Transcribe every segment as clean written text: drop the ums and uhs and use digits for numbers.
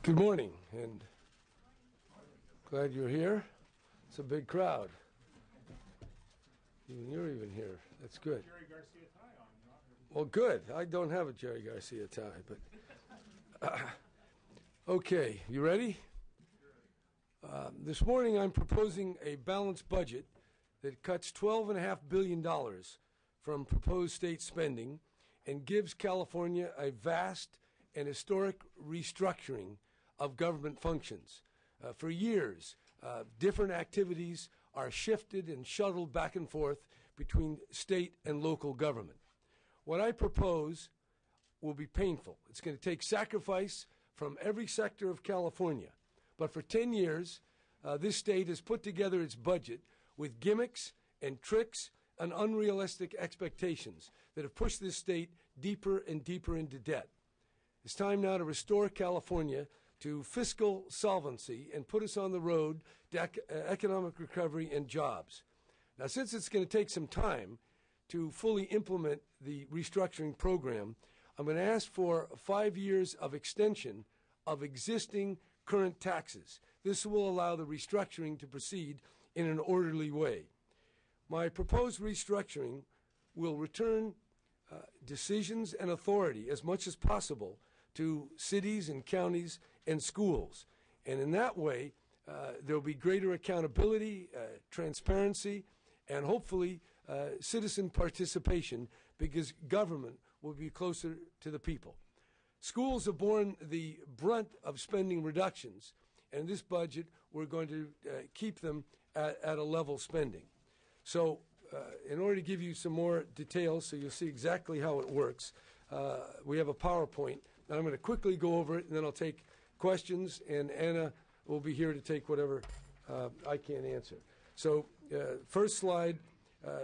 Good morning, and glad you're here. It's a big crowd. Even you're even here. That's good. Jerry Garcia tie on. Well, good. I don't have a Jerry Garcia tie, but okay. You ready? This morning, I'm proposing a balanced budget that cuts $12.5 billion from proposed state spending and gives California a vast and historic restructuring of government functions. For years, different activities are shifted and shuttled back and forth between state and local government. What I propose will be painful. It's going to take sacrifice from every sector of California. But for 10 years, this state has put together its budget with gimmicks and tricks and unrealistic expectations that have pushed this state deeper and deeper into debt. It's time now to restore California to fiscal solvency and put us on the road to economic recovery and jobs. Now, since it's going to take some time to fully implement the restructuring program, I'm going to ask for 5 years of extension of existing current taxes. This will allow the restructuring to proceed in an orderly way. My proposed restructuring will return decisions and authority as much as possible to cities and counties and schools. And in that way, there will be greater accountability, transparency, and hopefully citizen participation because government will be closer to the people. Schools have borne the brunt of spending reductions, and in this budget, we're going to keep them at a level spending. So in order to give you some more details so you'll see exactly how it works, we have a PowerPoint, and I'm going to quickly go over it, and then I'll take questions, and Anna will be here to take whatever I can't answer. So first slide,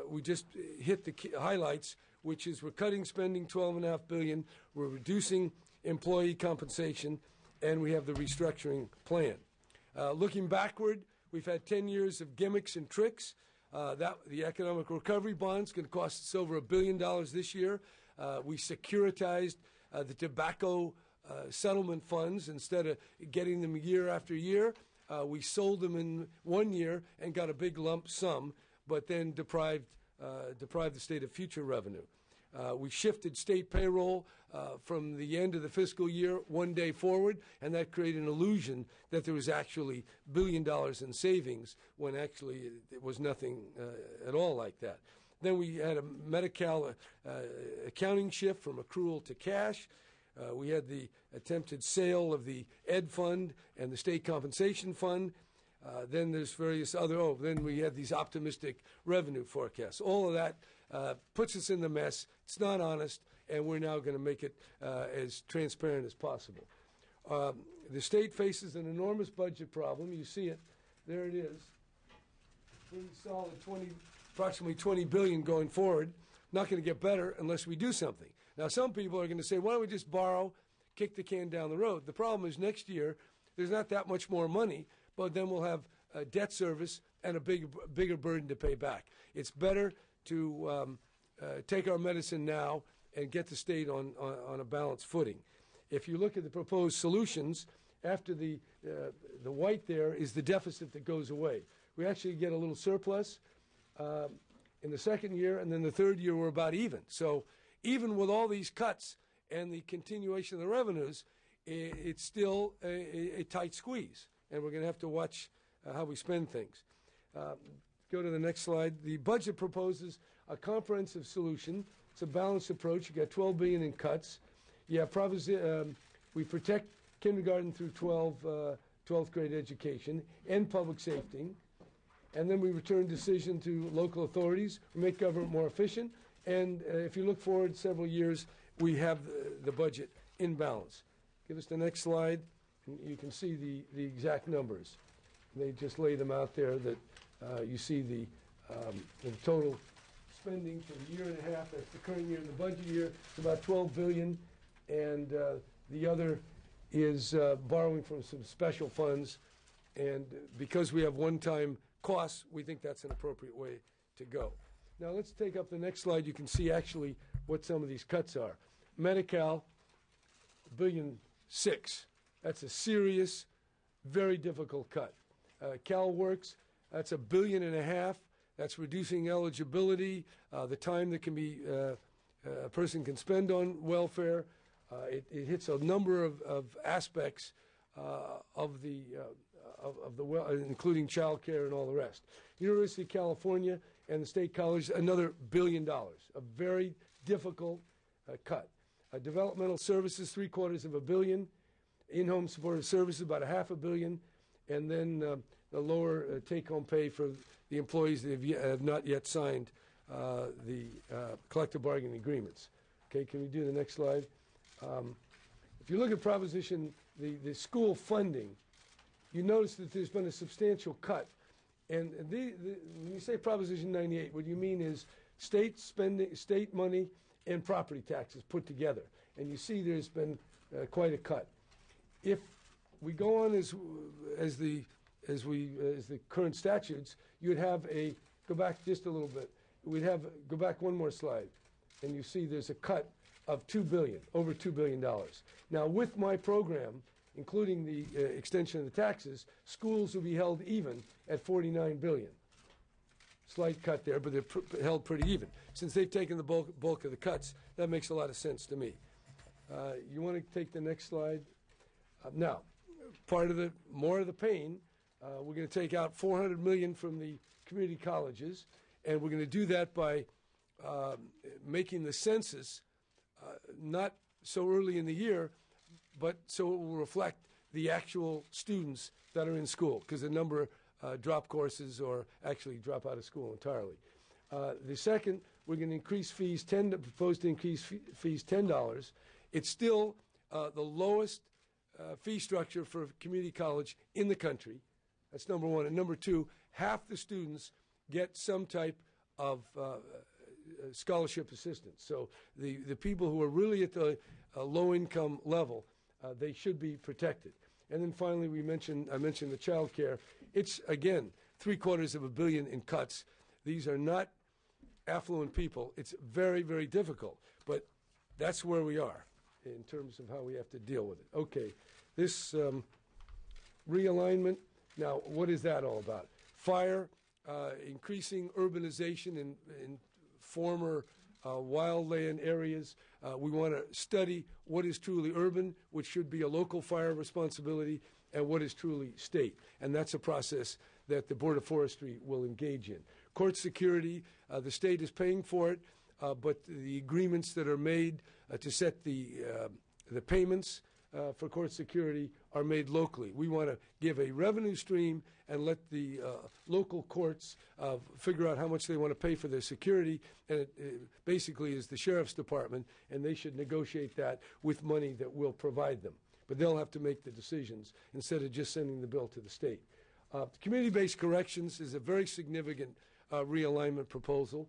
we just hit the key highlights, which is we're cutting spending $12.5 billion, we're reducing employee compensation, and we have the restructuring plan. Looking backward, we've had 10 years of gimmicks and tricks. The economic recovery bond's going to cost us over $1 billion this year. We securitized the tobacco settlement funds instead of getting them year after year. We sold them in 1 year and got a big lump sum, but then deprived the state of future revenue. We shifted state payroll from the end of the fiscal year 1 day forward, and that created an illusion that there was actually $1 billion in savings when actually it was nothing at all like that. Then we had a Medi-Cal accounting shift from accrual to cash. We had the attempted sale of the Ed Fund and the State Compensation Fund. Then there's various other, then we had these optimistic revenue forecasts. All of that puts us in the mess. It's not honest, and we're now going to make it as transparent as possible. The state faces an enormous budget problem. You see it. There it is. Pretty solid, approximately $20 billion going forward. Not going to get better unless we do something. Now, some people are going to say, why don't we just borrow, kick the can down the road? The problem is next year there's not that much more money, but then we'll have debt service and a bigger burden to pay back. It's better to take our medicine now and get the state on a balanced footing. If you look at the proposed solutions, after the white there is the deficit that goes away. We actually get a little surplus in the second year, and then the third year we're about even. So even with all these cuts and the continuation of the revenues, it's still a tight squeeze, and we're going to have to watch how we spend things. Go to the next slide. The budget proposes a comprehensive solution. It's a balanced approach. You got $12 billion in cuts. You have we protect kindergarten through 12th grade education and public safety. And then we return decision to local authorities. We make government more efficient. And if you look forward several years, we have the budget in balance. Give us the next slide. And you can see the exact numbers. They just lay them out there that you see the total spending for the year and a half. That's the current year and the budget year. It's about $12 billion. And the other is borrowing from some special funds. And because we have one-time costs, we think that's an appropriate way to go. Now let's take up the next slide. You can see actually what some of these cuts are. Medi-Cal, $1.6 billion. That's a serious, very difficult cut. CalWorks, that's $1.5 billion. That's reducing eligibility, the time that can be a person can spend on welfare. It hits a number of aspects of the including child care and all the rest. University of California and the State College, another $1 billion, a very difficult cut. Developmental services, $750 million. In-home supportive services, about $500 million. And then the lower take-home pay for the employees that have not yet signed the collective bargaining agreements. Okay, can we do the next slide? If you look at Proposition, the school funding, you notice that there's been a substantial cut. And when you say Proposition 98, what you mean is state spending, state money, and property taxes put together. And you see there's been quite a cut. If we go on as the current statutes, you'd have go back just a little bit. Go back one more slide, and you see there's a cut of $2 billion, over $2 billion. Now, with my program, including the extension of the taxes, schools will be held even at $49 billion. Slight cut there, but they're held pretty even. Since they've taken the bulk of the cuts, that makes a lot of sense to me. You want to take the next slide? Now, more of the pain, we're going to take out $400 million from the community colleges, and we're going to do that by making the census not so early in the year, but so it will reflect the actual students that are in school, because a number drop courses or actually drop out of school entirely. The second, we're going to increase fees, propose to increase fees $10. It's still the lowest fee structure for community college in the country. That's number one. And number two, half the students get some type of scholarship assistance. So the people who are really at the low-income level, they should be protected. And then finally, I mentioned the child care. It's, again, $750 million in cuts. These are not affluent people. It's very, very difficult. But that's where we are in terms of how we have to deal with it. Okay, this realignment, now what is that all about? Fire, increasing urbanization in former wildland areas. We want to study what is truly urban, which should be a local fire responsibility, and what is truly state. And that's a process that the Board of Forestry will engage in. Court security, the state is paying for it, but the agreements that are made to set the payments for court security are made locally. We want to give a revenue stream and let the local courts figure out how much they want to pay for their security, and it basically is the sheriff's department, and they should negotiate that with money that we'll provide them. But they'll have to make the decisions instead of just sending the bill to the state. Community-based corrections is a very significant realignment proposal.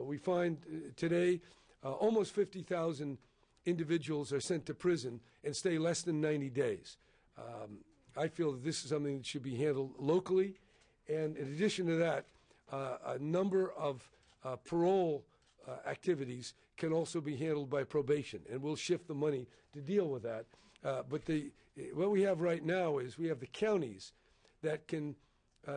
We find today almost 50,000 individuals are sent to prison and stay less than 90 days. I feel that this is something that should be handled locally. And in addition to that, a number of parole activities can also be handled by probation, and we'll shift the money to deal with that. But what we have right now is we have the counties that can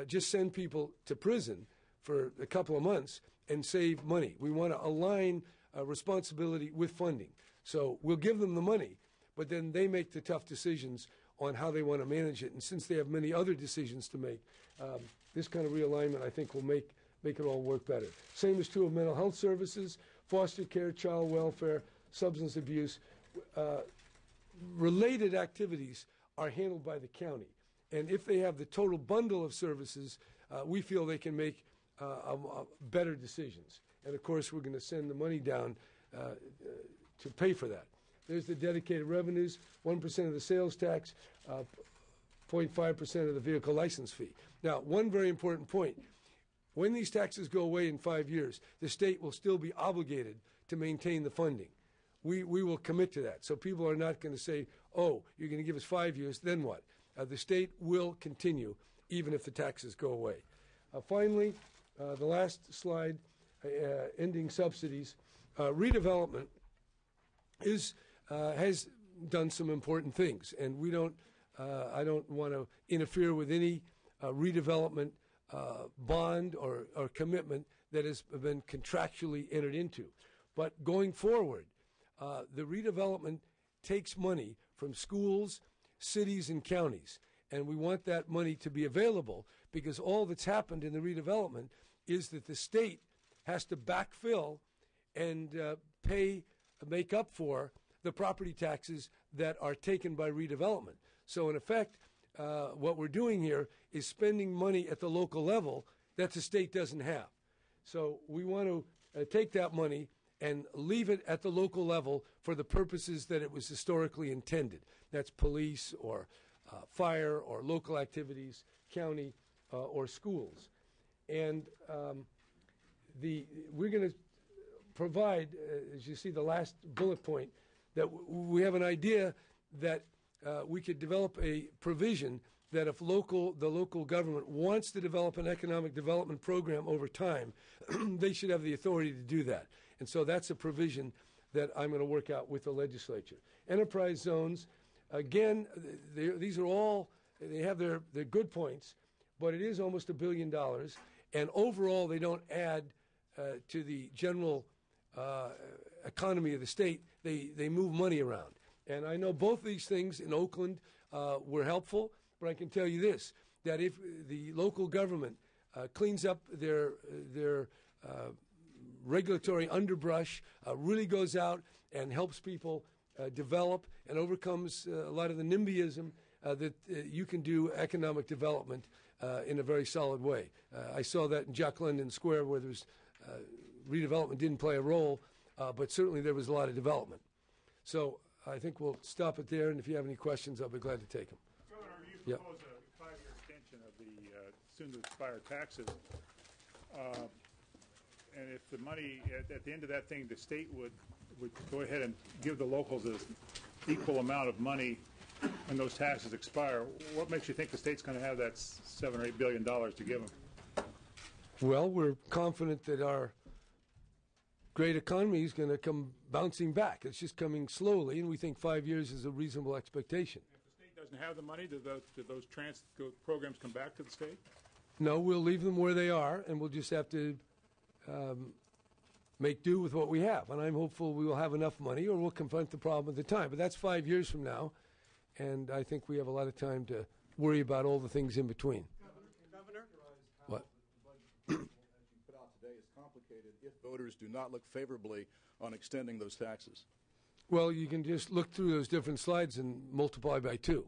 just send people to prison for a couple of months and save money. We want to align responsibility with funding. So we'll give them the money, but then they make the tough decisions on how they want to manage it. And since they have many other decisions to make, this kind of realignment, I think, will make it all work better. Same is true of mental health services, foster care, child welfare, substance abuse. Related activities are handled by the county. And if they have the total bundle of services, we feel they can make better decisions. And, of course, we're going to send the money down to pay for that. There's the dedicated revenues, 1% of the sales tax, 0.5% of the vehicle license fee. Now, one very important point. When these taxes go away in 5 years, the state will still be obligated to maintain the funding. We will commit to that. So people are not going to say, oh, you're going to give us 5 years, then what? The state will continue even if the taxes go away. Finally, the last slide, ending subsidies. Redevelopment has done some important things, and we don't I don't want to interfere with any redevelopment bond or commitment that has been contractually entered into. But going forward, the redevelopment takes money from schools, cities, and counties. And we want that money to be available because all that's happened in the redevelopment is that the state has to backfill and make up for the property taxes that are taken by redevelopment. So in effect, what we're doing here is spending money at the local level that the state doesn't have. So we want to take that money and leave it at the local level for the purposes that it was historically intended. That's police or fire or local activities, county or schools. And we're going to provide, as you see the last bullet point, that we have an idea that we could develop a provision that if the local government wants to develop an economic development program over time, they should have the authority to do that. And so that's a provision that I'm going to work out with the legislature. Enterprise zones, again, these are all, they have their good points, but it is almost $1 billion. And overall, they don't add to the general economy of the state. They move money around. And I know both these things in Oakland were helpful, but I can tell you this, that if the local government cleans up their regulatory underbrush, really goes out and helps people develop and overcomes a lot of the NIMBYism, that you can do economic development in a very solid way. I saw that in Jack London Square where there was redevelopment didn't play a role, but certainly there was a lot of development. So I think we'll stop it there, and if you have any questions, I'll be glad to take them. Governor, you propose a 5-year extension of the soon-to-expire taxes. And if the money, at the end of that thing, the state would go ahead and give the locals an equal amount of money when those taxes expire, what makes you think the state's going to have that $7 or $8 billion to give them? Well, we're confident that our great economy is going to come bouncing back. It's just coming slowly, and we think 5 years is a reasonable expectation. If the state doesn't have the money, do those programs come back to the state? No, we'll leave them where they are, and we'll just have to make do with what we have. And I'm hopeful we will have enough money, or we'll confront the problem at the time. But that's 5 years from now, and I think we have a lot of time to worry about all the things in between. Governor? What? The budget as you put out today is complicated if voters do not look favorably on extending those taxes. Well, you can just look through those different slides and multiply by 2,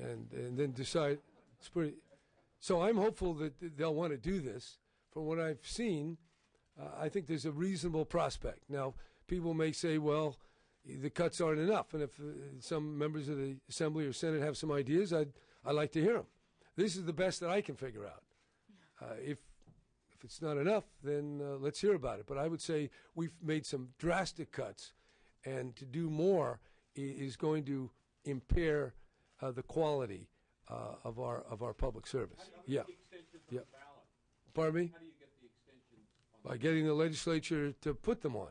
and then decide. It's pretty. So I'm hopeful that they'll want to do this. From what I've seen, I think there's a reasonable prospect. Now, people may say, well, the cuts aren't enough, and if some members of the Assembly or Senate have some ideas, I'd like to hear them. This is the best that I can figure out. If it's not enough, then let's hear about it. But I would say we've made some drastic cuts, and to do more is going to impair the quality of our public service. Yeah. Yeah. Pardon me? How do you get the extension? By getting the legislature to put them on.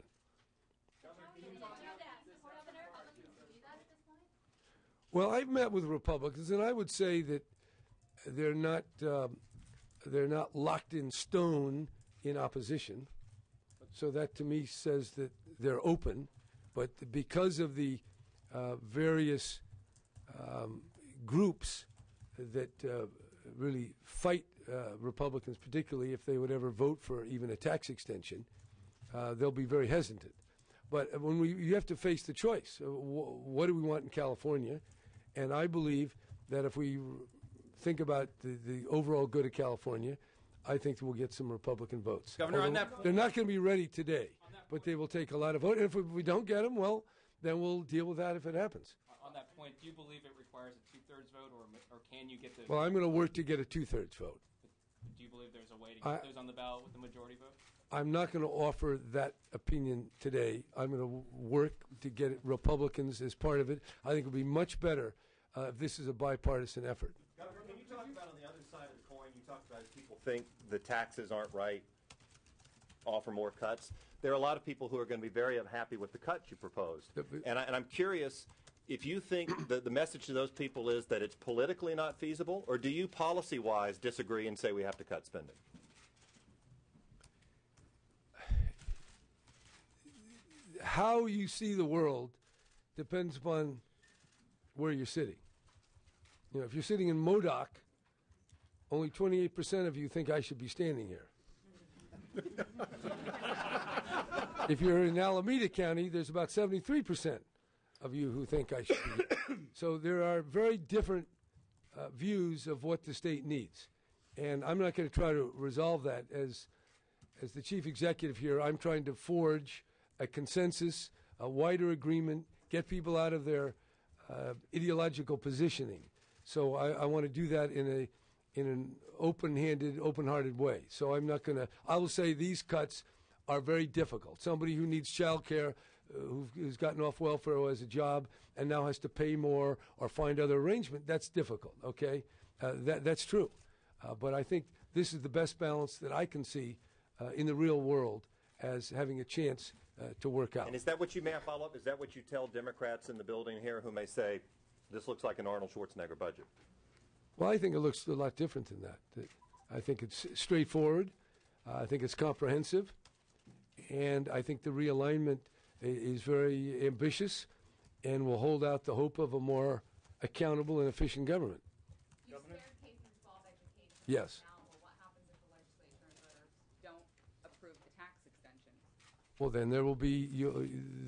Well, I've met with Republicans, and I would say that they're not locked in stone in opposition. So that to me says that they're open, but because of the various groups that really fight Republicans, particularly if they would ever vote for even a tax extension, they'll be very hesitant. But when you have to face the choice, what do we want in California? And I believe that if we think about the overall good of California, I think we'll get some Republican votes. Governor, on that point, they're not going to be ready today, but they will take a lot of votes. And if we don't get them, well, then we'll deal with that if it happens. On that point, do you believe it requires a 2/3 vote, or can you get the? Well, I'm going to work to get a 2/3 vote. Do you believe there's a way to get those on the ballot with the majority vote? I'm not going to offer that opinion today. I'm going to work to get Republicans as part of it. I think it would be much better if this is a bipartisan effort. Governor, can you talk about on the other side of the coin, you talked about if people think the taxes aren't right, offer more cuts. There are a lot of people who are going to be very unhappy with the cuts you proposed. And I'm curious, if you think that the message to those people is that it's politically not feasible, or do you policy-wise disagree and say we have to cut spending? How you see the world depends upon where you're sitting. You know, if you're sitting in Modoc, only 28% of you think I should be standing here. If you're in Alameda County, there's about 73% of you who think I should be here. So there are very different views of what the state needs. And I'm not going to try to resolve that. As the chief executive here, I'm trying to forge a consensus, a wider agreement, get people out of their ideological positioning. So I want to do that in an open-handed, open-hearted way. So I'm not going to. I will say these cuts are very difficult. Somebody who needs child care, who's gotten off welfare or has a job and now has to pay more or find other arrangement, that's difficult. Okay, that's true. But I think this is the best balance that I can see in the real world as having a chance to work out. And is that what you, may I follow up? Is that what you tell Democrats in the building here who may say, this looks like an Arnold Schwarzenegger budget? Well, I think it looks a lot different than that. I think it's straightforward. I think it's comprehensive. And I think the realignment is very ambitious and will hold out the hope of a more accountable and efficient government. You spared K-12 education. Yes. Now, well, what happens if the legislature and voters don't approve the tax extension? Well, then there will be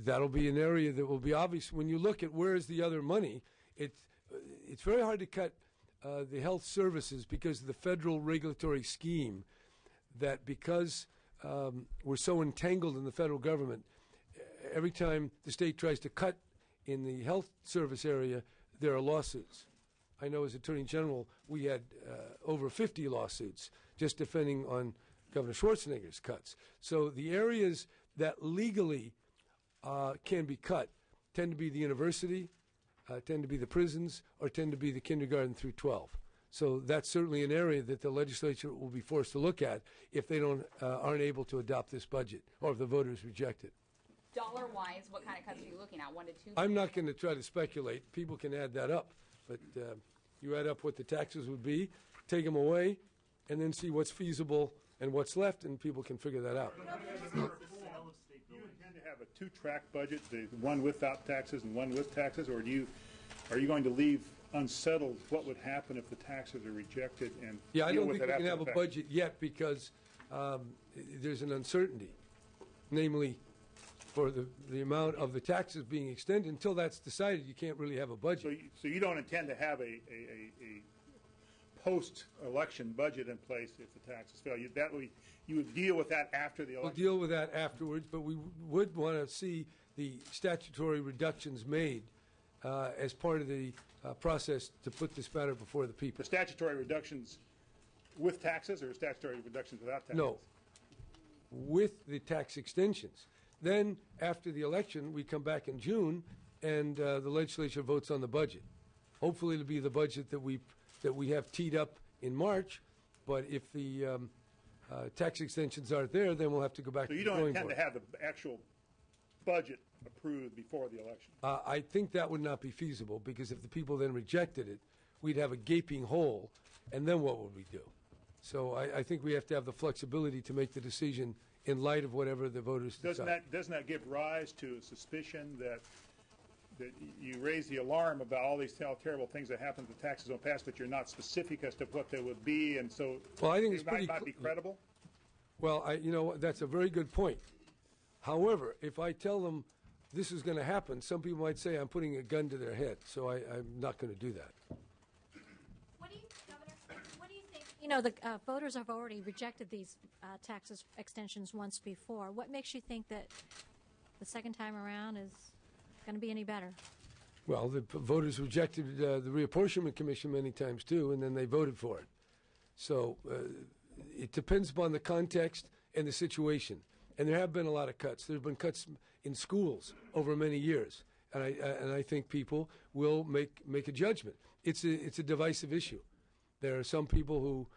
that'll be an area that will be obvious when you look at where is the other money. It's very hard to cut the health services because of the federal regulatory scheme. That because we're so entangled in the federal government, every time the state tries to cut in the health service area, there are lawsuits. I know as Attorney General, we had over 50 lawsuits just defending on Governor Schwarzenegger's cuts. So the areas that legally can be cut tend to be the university, tend to be the prisons, or tend to be the kindergarten through 12. So that's certainly an area that the legislature will be forced to look at if they aren't able to adopt this budget or if the voters reject it. Dollar-wise, what kind of cuts are you looking at? 1 to 2? I'm not going to try to speculate. People can add that up, but you add up what the taxes would be, take them away, and then see what's feasible and what's left, and people can figure that out. Do you intend to have a two-track budget, the one without taxes and one with taxes, or are you going to leave unsettled what would happen if the taxes are rejected and Yeah, I deal don't with think it we can after have the a fact? budget yet because there's an uncertainty, namely for the amount of the taxes being extended. Until that's decided, you can't really have a budget. So you don't intend to have a post-election budget in place if the taxes fail. You would deal with that after the We'll election? deal with that afterwards, but we would want to see the statutory reductions made as part of the process to put this matter before the people. The statutory reductions with taxes or statutory reductions without taxes? No, with the tax extensions. Then, after the election, we come back in June, and the legislature votes on the budget. Hopefully, it'll be the budget that we have teed up in March. But if the tax extensions aren't there, then we'll have to go back So to you the don't drawing intend board. to have the actual budget approved before the election? I think that would not be feasible because if the people then rejected it, we'd have a gaping hole, and then what would we do? So I think we have to have the flexibility to make the decision in light of whatever the voters decide. Doesn't that give rise to a suspicion that you raise the alarm about all these terrible things that happen if the taxes don't pass, but you're not specific as to what they would be, and so Well, I think it it's pretty might not be credible? Well, that's a very good point. However, if I tell them this is going to happen, some people might say I'm putting a gun to their head, so I'm not going to do that. Governor, what do you think? You know, the voters have already rejected these taxes extensions once before. What makes you think that the second time around is going to be any better? Well, the voters rejected the reapportionment commission many times too, and then they voted for it. So it depends upon the context and the situation. And there have been a lot of cuts. There have been cuts in schools over many years, and I think people will make a judgment. It's a divisive issue. There are some people who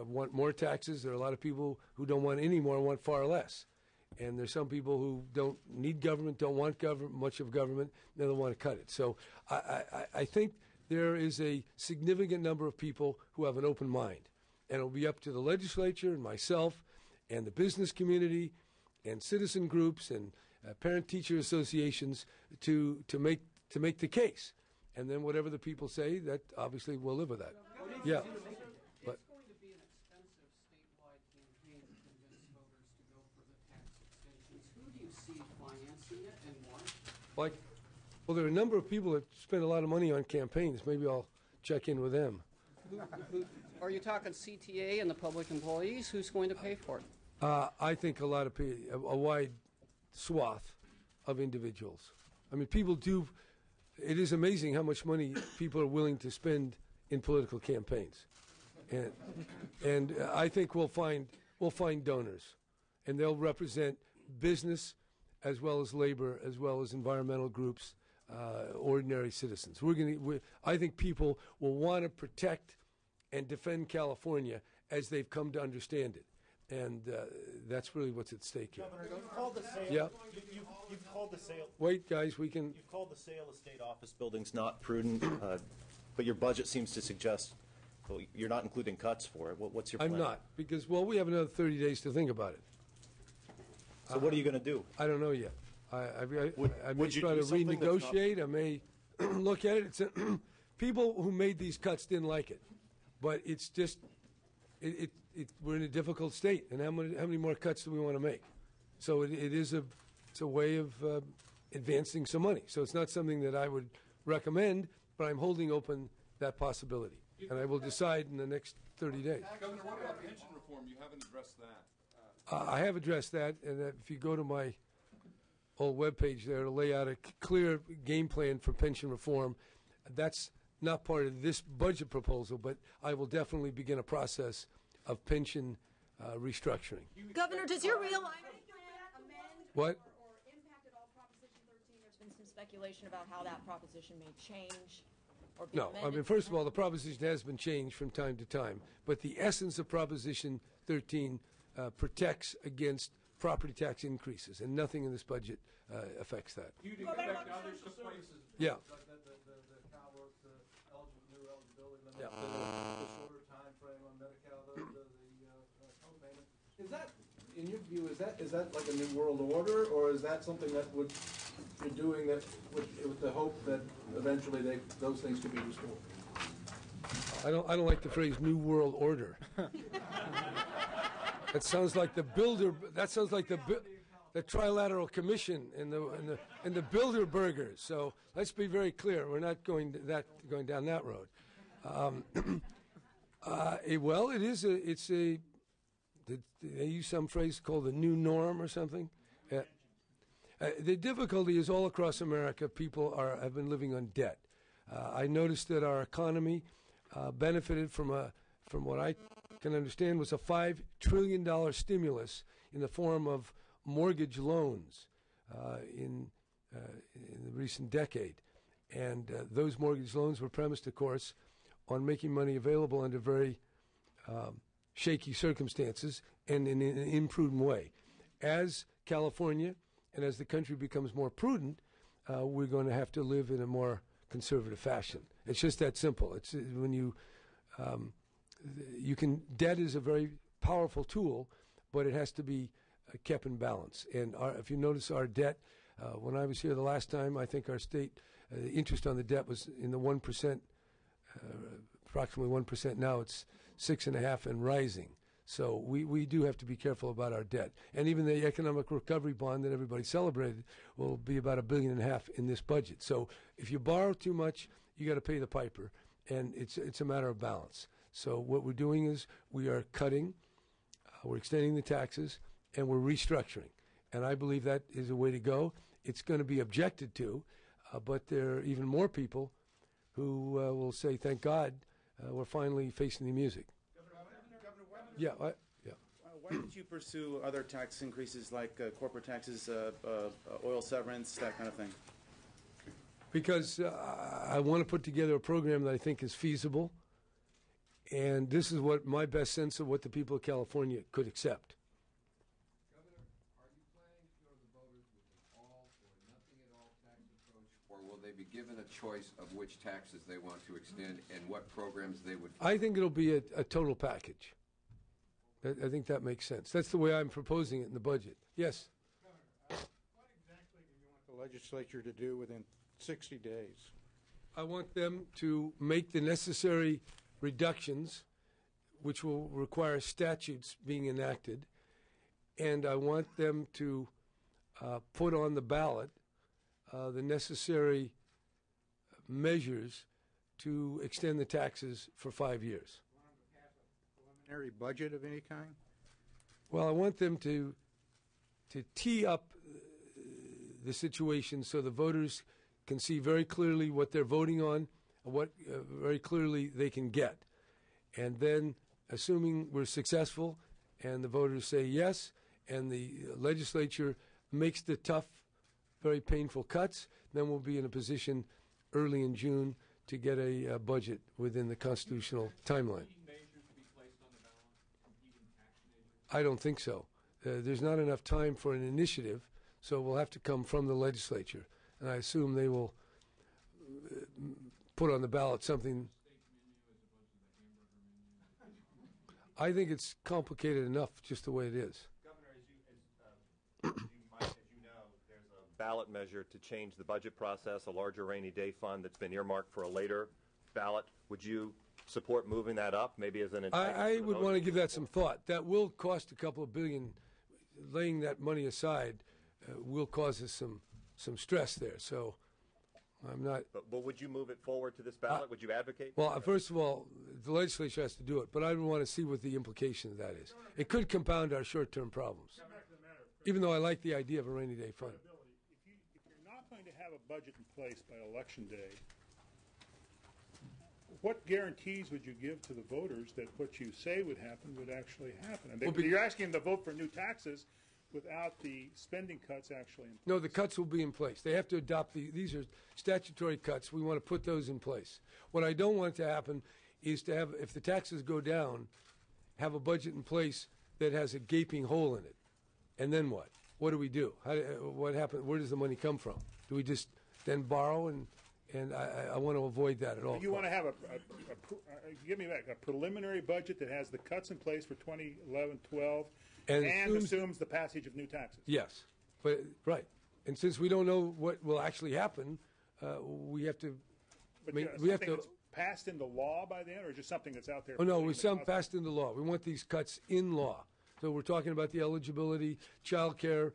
want more taxes. There are a lot of people who don't want any more, want far less. And there's some people who don't need government, don't want much of government, and they don't want to cut it. So I think there is a significant number of people who have an open mind. And it'll be up to the legislature and myself and the business community and citizen groups and parent-teacher associations to make the case. And then whatever the people say, that obviously we'll live with that. Yeah. But It's going to be an expensive statewide campaign to convince voters to go for the tax extensions. Who do you see financing it and why? well, there are a number of people that spend a lot of money on campaigns. Maybe I'll check in with them. Are you talking CTA and the public employees? Who's going to pay for it? I think a lot of a wide swath of individuals. I mean, people do. It is amazing how much money people are willing to spend in political campaigns, and I think we'll find donors, and they'll represent business as well as labor, as well as environmental groups, ordinary citizens. I think people will want to protect and defend California as they've come to understand it. And that's really what's at stake here. Governor, you've called the sale. Yeah. You've called the sale. Wait, guys, we can. You've called the sale of state office buildings not prudent, but your budget seems to suggest you're not including cuts for it. What's your plan? I'm not, because, well, we have another 30 days to think about it. So what are you going to do? I don't know yet. I may would you try do to something that's not- renegotiate. I may look at it. It's people who made these cuts didn't like it, but it's just we're in a difficult state. And how many more cuts do we want to make? So it's a way of advancing some money. So it's not something that I would recommend, but I'm holding open that possibility, and I will decide in the next 30 days. Governor, what about pension reform? You haven't addressed that. I have addressed that, and if you go to my old webpage there to lay out a clear game plan for pension reform, that's not part of this budget proposal, but I will definitely begin a process of pension restructuring. Governor, does your realignment plan amend What? or impact at all Proposition 13? There's been some speculation about how that proposition may change or be No, amended. I mean, first of all, the proposition has been changed from time to time, but the essence of Proposition 13 protects against property tax increases, and nothing in this budget affects that. You'd expect others to place Yeah. the CalWORK, the new eligibility limit, the shorter time frame on Medi-Cal, the co-payment. Is that, in your view, is that like a new world order, or is that something that you're doing that with the hope that eventually those things could be restored? I don't like the phrase "new world order." That sounds like the builder. That sounds like the Trilateral Commission and the Bilderbergers. So let's be very clear. We're not going down that road. Well, they use some phrase called the new norm or something. The difficulty is all across America, people have been living on debt. I noticed that our economy benefited from what I can understand was a $5 trillion stimulus in the form of mortgage loans in the recent decade. And those mortgage loans were premised, of course, on making money available under very shaky circumstances and in an imprudent way. As California and as the country becomes more prudent, we're going to have to live in a more conservative fashion. It's just that simple. It's when debt is a very powerful tool, but it has to be kept in balance. And if you notice our debt, when I was here the last time, I think our state, the interest on the debt was in the 1%, approximately 1%. Now it's 6.5% and rising. So we do have to be careful about our debt. And even the economic recovery bond that everybody celebrated will be about $1.5 billion in this budget. So if you borrow too much, you got to pay the piper, and it's a matter of balance. So what we're doing is we are cutting, we're extending the taxes, and we're restructuring. And I believe that is a way to go. It's going to be objected to, but there are even more people who will say, thank God, we're finally facing the music. Governor, why didn't you pursue other tax increases like corporate taxes, oil severance, that kind of thing? Because I want to put together a program that I think is feasible, and this is what my best sense of what the people of California could accept. Governor, are you planning given a choice of which taxes they want to extend and what programs they would. I think it'll be a total package. I think that makes sense. That's the way I'm proposing it in the budget. Yes? What exactly do you want the legislature to do within 60 days? I want them to make the necessary reductions, which will require statutes being enacted, and I want them to put on the ballot the necessary measures to extend the taxes for 5 years. Preliminary budget of any kind? Well, I want them to tee up the situation so the voters can see very clearly what they're voting on, what very clearly they can get. And then, assuming we're successful and the voters say yes, and the legislature makes the tough, very painful cuts, then we'll be in a position early in June to get a budget within the constitutional timeline. I don't think so. There's not enough time for an initiative, so it will have to come from the legislature. And I assume they will put on the ballot something. I think it's complicated enough just the way it is. Governor, as you know, there's a ballot measure to change the budget process, a larger rainy day fund that's been earmarked for a later ballot. Would you support moving that up, maybe as an incentive? I would want to give that some thought. That will cost a couple of billion. Laying that money aside will cause us some stress there. So I'm not. But would you move it forward to this ballot? Would you advocate? Well, first of all, the legislature has to do it, but I would want to see what the implication of that is. It could compound our short-term problems, even though I like the idea of a rainy day fund. If you're not going to have a budget in place by Election Day, what guarantees would you give to the voters that what you say would happen would actually happen? And you're asking them to vote for new taxes without the spending cuts actually in place. No, the cuts will be in place. They have to adopt these are statutory cuts. We want to put those in place. What I don't want to happen is to have, if the taxes go down, have a budget in place that has a gaping hole in it. And then what? What do we do? What happens? Where does the money come from? Do we just then borrow? And I want to avoid that at all. You want to have give me back, a preliminary budget that has the cuts in place for 2011-12 and assumes the passage of new taxes. Yes, but right. And since we don't know what will actually happen, we have to. But we have to. That's passed into law by then, or just something that's out there? Oh no, some passed into law. We want these cuts in law. So we're talking about the eligibility, child care,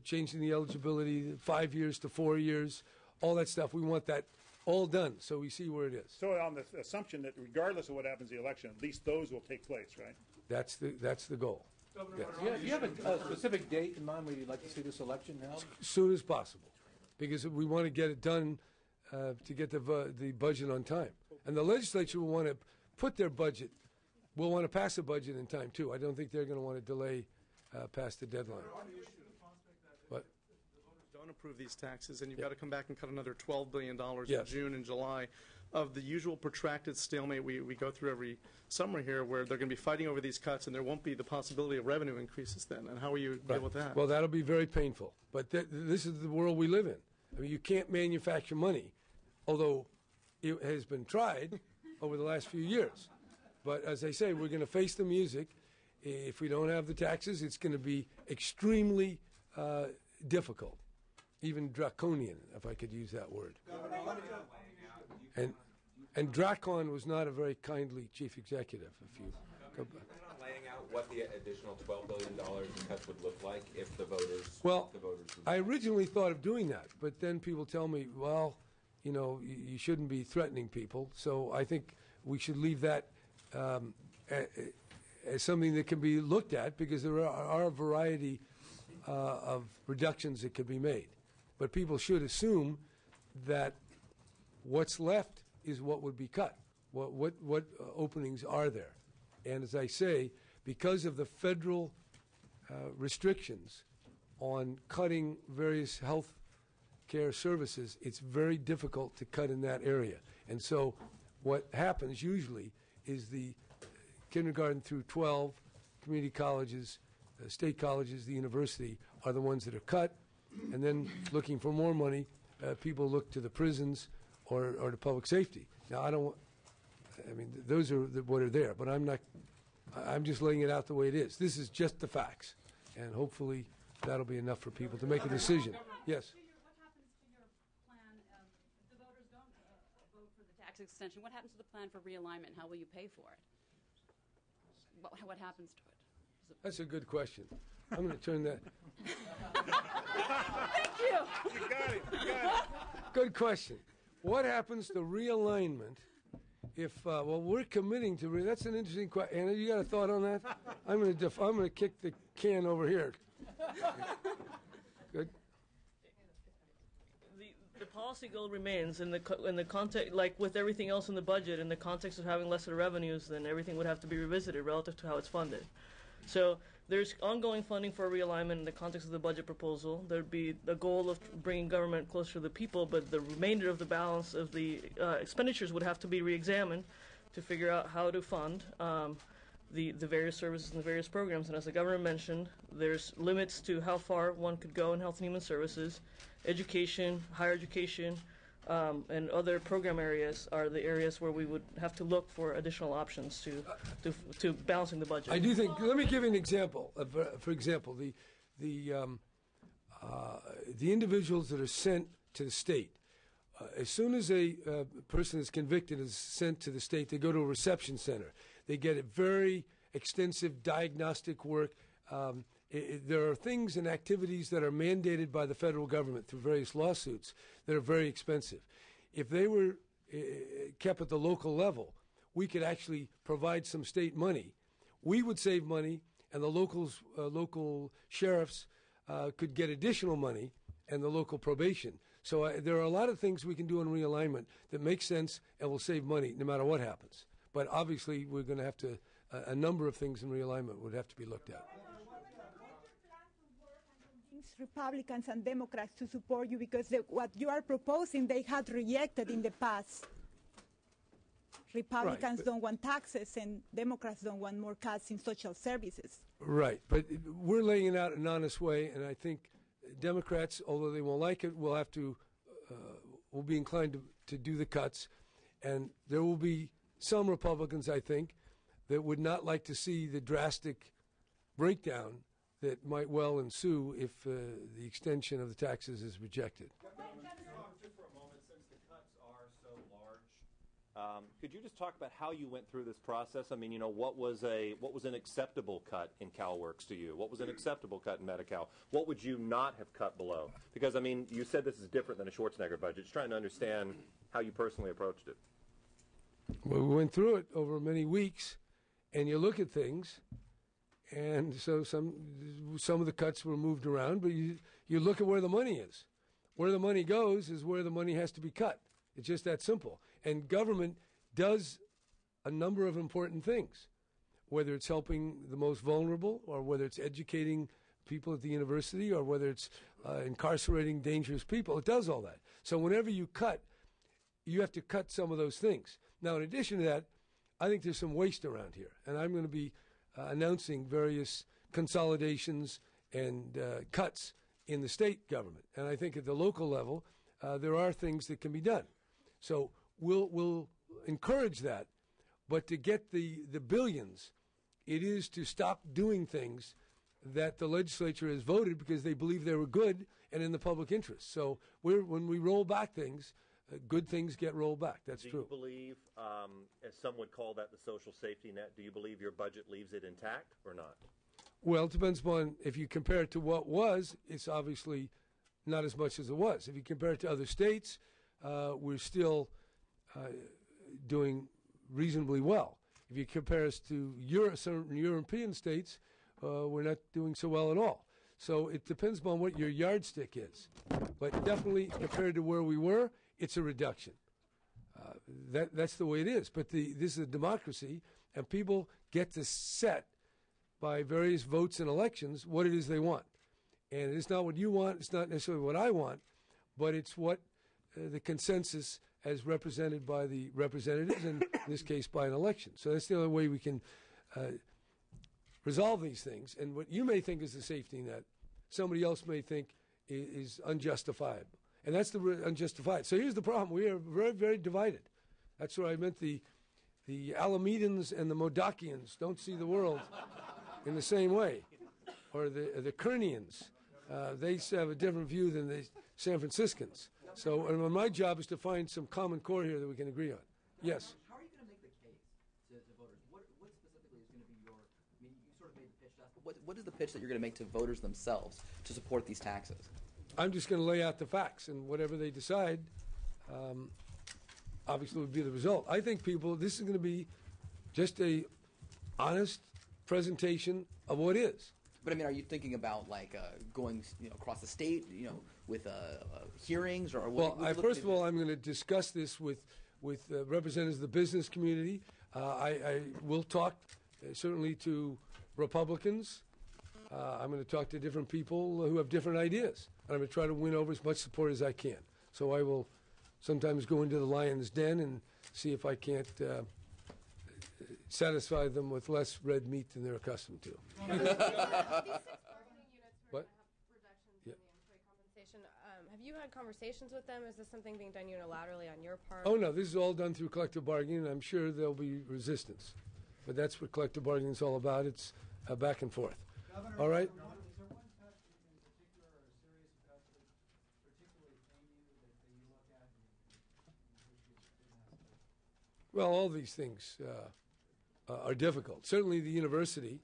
changing the eligibility 5 years to 4 years. All that stuff, we want that all done so we see where it is. So on the assumption that regardless of what happens in the election, at least those will take place, right? That's the goal. Governor, do you have a specific date in mind where you'd like to see this election held? As soon as possible, because we want to get it done to get the budget on time. And the legislature will want to put their budget, will want to pass a budget in time, too. I don't think they're going to want to delay past the deadline. What? Don't approve these taxes, and you've got to come back and cut another $12 billion Yes. in June and July of the usual protracted stalemate we go through every summer here, where they're going to be fighting over these cuts, and there won't be the possibility of revenue increases then. And how will you deal with that? Well, that'll be very painful. But this is the world we live in. I mean, you can't manufacture money, although it has been tried over the last few years. But as I say, we're going to face the music. If we don't have the taxes, it's going to be extremely difficult. Even draconian, if I could use that word. And Dracon was not a very kindly chief executive. If you go back. Laying out what the additional $12 billion in cuts would look like if the voters. Well, I originally thought of doing that, but then people tell me, well, you know, you shouldn't be threatening people. So I think we should leave that as something that can be looked at, because there are a variety of reductions that could be made. But people should assume that what's left is what would be cut. What openings are there? And as I say, because of the federal restrictions on cutting various health care services, it's very difficult to cut in that area. And so what happens usually is the kindergarten through 12 community colleges, state colleges, the university are the ones that are cut. And then looking for more money, people look to the prisons or to public safety. Now, I mean, those are what are there, but I'm just laying it out the way it is. This is just the facts, and hopefully that'll be enough for people to make a decision. Yes? What happens to your plan if the voters don't vote for the tax extension? What happens to the plan for realignment? How will you pay for it? What happens to it? That's a good question. I'm going to turn that. Thank you. You got it. You got it. Good question. What happens to realignment if, well, we're committing to, that's an interesting question. Anna, you got a thought on that? I'm going to kick the can over here. Good. The policy goal remains in the context, like with everything else in the budget, in the context of having lesser revenues, then everything would have to be revisited relative to how it's funded. So there's ongoing funding for realignment in the context of the budget proposal. There'd be the goal of bringing government closer to the people, but the remainder of the balance of the expenditures would have to be reexamined to figure out how to fund the various services and the various programs. And as the governor mentioned, there's limits to how far one could go in health and human services. Education, higher education, and other program areas are the areas where we would have to look for additional options to balancing the budget. I do think. Let me give you an example. For example, the individuals that are sent to the state, as soon as a person is convicted and is sent to the state, they go to a reception center. They get a very extensive diagnostic work. There are things and activities that are mandated by the federal government through various lawsuits that are very expensive. If they were kept at the local level, we could actually provide some state money. We would save money, and the local sheriffs could get additional money, and the local probation. So there are a lot of things we can do in realignment that make sense and will save money no matter what happens. But obviously, we're going to have to, a number of things in realignment would have to be looked at. Republicans and Democrats to support you because what you are proposing they had rejected in the past. Republicans don't want taxes and Democrats don't want more cuts in social services. Right, but we're laying it out in an honest way, and I think Democrats, although they won't like it, will have to, will be inclined to do the cuts, and there will be some Republicans, I think, that would not like to see the drastic breakdown that might well ensue if the extension of the taxes is rejected. Just for a moment, since the cuts are so large, could you just talk about how you went through this process? I mean, what was an acceptable cut in CalWORKS to you? What was an acceptable cut in Medi-Cal? What would you not have cut below? Because, I mean, you said this is different than a Schwarzenegger budget. Just trying to understand how you personally approached it. Well, we went through it over many weeks, and you look at things. And so some of the cuts were moved around, but you look at where the money is. Where the money goes is where the money has to be cut. It's just that simple. And government does a number of important things, whether it's helping the most vulnerable or whether it's educating people at the university or whether it's incarcerating dangerous people. It does all that. So whenever you cut, you have to cut some of those things. Now, in addition to that, I think there's some waste around here, and I'm going to be announcing various consolidations and cuts in the state government. And I think at the local level, there are things that can be done. So we'll encourage that. But to get the billions, it is to stop doing things that the legislature has voted because they believe they were good and in the public interest. So when we roll back things, good things get rolled back. That's true. Do you believe, as some would call that the social safety net, do you believe your budget leaves it intact or not? Well, it depends upon, if you compare it to what was, it's obviously not as much as it was. If you compare it to other states, we're still doing reasonably well. If you compare us to certain European states, we're not doing so well at all. So it depends upon what your yardstick is. But definitely, compared to where we were, it's a reduction. That's the way it is. But this is a democracy, and people get to set by various votes and elections what it is they want. And it's not what you want, it's not necessarily what I want, but it's what the consensus as represented by the representatives, and in this case by an election. So that's the only way we can resolve these things. And what you may think is a safety net, somebody else may think is unjustifiable. And that's the unjustified. So here's the problem. We are very, very divided. That's where I meant the Alamedans and the Modokians don't see the world in the same way. Or the Kearnians. They have a different view than the San Franciscans. So and my job is to find some common core here that we can agree on. Yes? How are you going to make the case to voters? What specifically is going to be your, I mean, you sort of made the pitch to us, but what is the pitch that you're going to make to voters themselves to support these taxes? I'm just going to lay out the facts, and whatever they decide, obviously would be the result. I think this is going to be just a honest presentation of what is. But I mean, are you thinking about like going, across the state, with hearings or? Well, first of all, I'm going to discuss this with representatives of the business community. I will talk certainly to Republicans. I'm going to talk to different people who have different ideas. And I'm going to try to win over as much support as I can. So I will sometimes go into the lion's den and see if I can't satisfy them with less red meat than they're accustomed to. What? Yeah. Have you had conversations with them? Is this something being done unilaterally on your part? Oh, no. This is all done through collective bargaining, and I'm sure there'll be resistance. But that's what collective bargaining is all about. It's back and forth. Governor, all right? is there one touch in particular or a serious cut that particularly pain you that you look at and wish you didn't have to? Well, all these things are difficult. Certainly the university.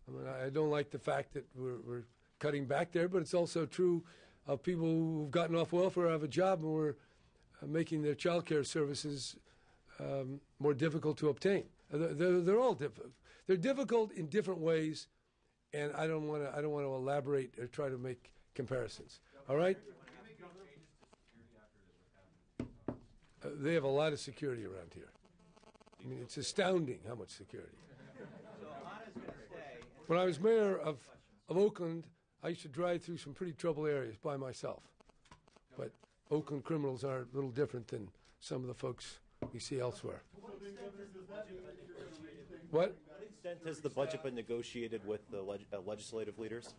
I mean, I don't like the fact that we're cutting back there, but it's also true of people who've gotten off welfare, have a job, and we're making their child care services more difficult to obtain. They're all difficult. They're difficult in different ways, and I don't want to elaborate or try to make comparisons. All right? They have a lot of security around here. I mean, it's astounding how much security. When I was mayor of Oakland, I used to drive through some pretty troubled areas by myself. But Oakland criminals are a little different than some of the folks we see elsewhere. What? To what extent has the budget been negotiated with the legislative leaders?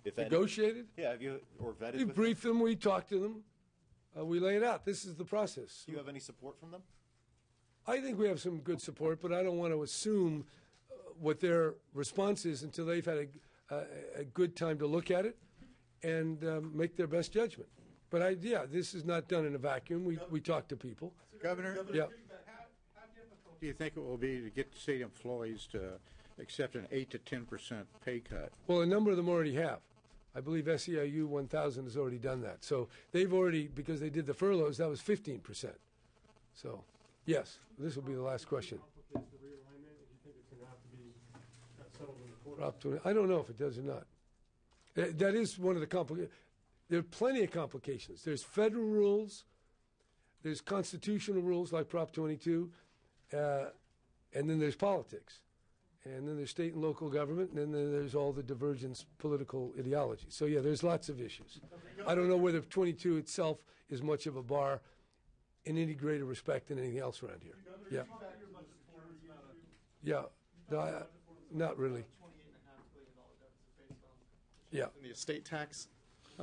If Negotiated? Yeah, have you, or vetted We with brief them, we talk to them, we lay it out. This is the process. Do you have any support from them? I think we have some good support, but I don't want to assume what their response is until they've had a good time to look at it and make their best judgment. But this is not done in a vacuum. We talk to people. Governor, yeah. How difficult do you think it will be to get state employees to accept an 8 to 10% pay cut? Well, a number of them already have. I believe SEIU 1000 has already done that. So they've already, because they did the furloughs, that was 15%. So, yes, this will be the last question. Prop 20. I don't know if it does or not. That is one of the complications. There are plenty of complications. There's federal rules, there's constitutional rules like Prop 22, and then there's politics. And then there's state and local government, and then there's all the divergence political ideology. So, yeah, there's lots of issues. I don't know whether 22 itself is much of a bar in any greater respect than anything else around here. Yeah. Yeah. No, not really. Yeah. In the estate tax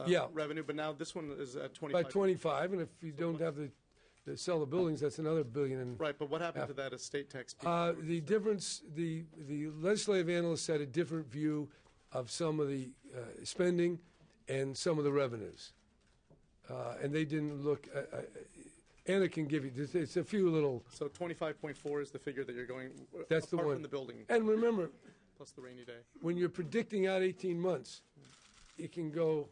yeah. revenue, but now this one is at 25. By 25, and if you don't have the sell the buildings, that's another $1 billion. Right, but what happened to that estate tax? The difference, the legislative analysts had a different view of some of the spending and some of the revenues, and they didn't look. Anna can give you. It's a few little. So 25.4 is the figure that you're going. That's the apart one. From the building. And remember, plus the rainy day. When you're predicting out 18 months, it can go